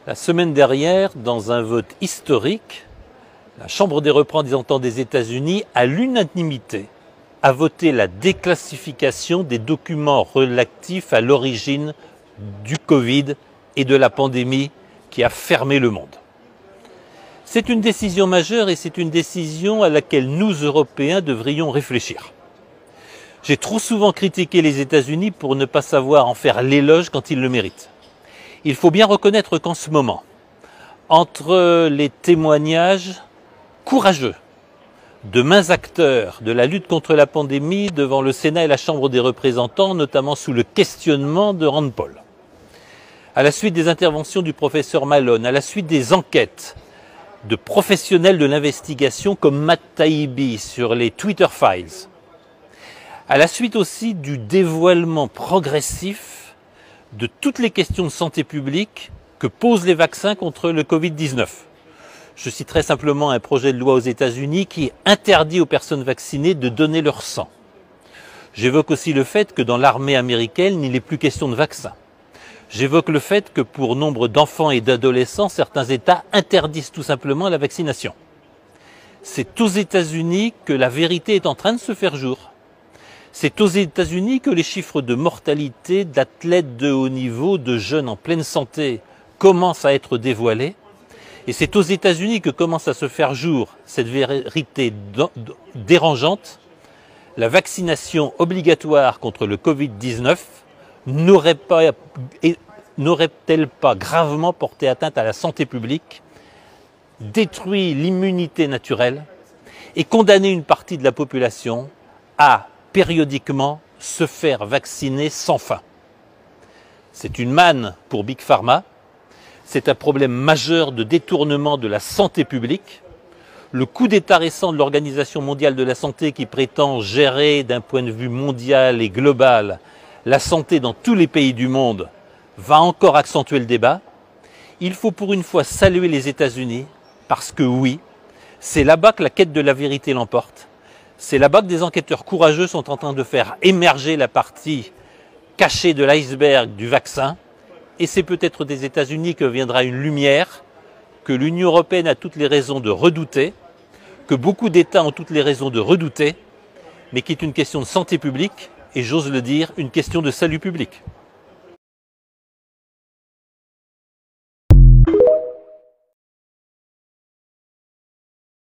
La semaine dernière, dans un vote historique, la Chambre des représentants des États-Unis, à l'unanimité, a voté la déclassification des documents relatifs à l'origine du Covid et de la pandémie qui a fermé le monde. C'est une décision majeure et c'est une décision à laquelle nous, Européens, devrions réfléchir. J'ai trop souvent critiqué les États-Unis pour ne pas savoir en faire l'éloge quand ils le méritent. Il faut bien reconnaître qu'en ce moment, entre les témoignages courageux de mains acteurs de la lutte contre la pandémie devant le Sénat et la Chambre des représentants, notamment sous le questionnement de Rand Paul, à la suite des interventions du professeur Malone, à la suite des enquêtes de professionnels de l'investigation comme Matt Taibbi sur les Twitter Files, à la suite aussi du dévoilement progressif de toutes les questions de santé publique que posent les vaccins contre le Covid-19. Je citerai simplement un projet de loi aux États-Unis qui interdit aux personnes vaccinées de donner leur sang. J'évoque aussi le fait que dans l'armée américaine, il n'est plus question de vaccins. J'évoque le fait que pour nombre d'enfants et d'adolescents, certains États interdisent tout simplement la vaccination. C'est aux États-Unis que la vérité est en train de se faire jour. C'est aux États-Unis que les chiffres de mortalité d'athlètes de haut niveau, de jeunes en pleine santé, commencent à être dévoilés. Et c'est aux États-Unis que commence à se faire jour cette vérité dérangeante. La vaccination obligatoire contre le Covid-19 n'aurait-elle pas gravement porté atteinte à la santé publique, détruit l'immunité naturelle et condamné une partie de la population à périodiquement se faire vacciner sans fin? C'est une manne pour Big Pharma, c'est un problème majeur de détournement de la santé publique. Le coup d'État récent de l'Organisation mondiale de la santé qui prétend gérer d'un point de vue mondial et global la santé dans tous les pays du monde va encore accentuer le débat. Il faut pour une fois saluer les États-Unis parce que oui, c'est là-bas que la quête de la vérité l'emporte. C'est là-bas que des enquêteurs courageux sont en train de faire émerger la partie cachée de l'iceberg du vaccin. Et c'est peut-être des États-Unis que viendra une lumière que l'Union européenne a toutes les raisons de redouter, que beaucoup d'États ont toutes les raisons de redouter, mais qui est une question de santé publique et, j'ose le dire, une question de salut public.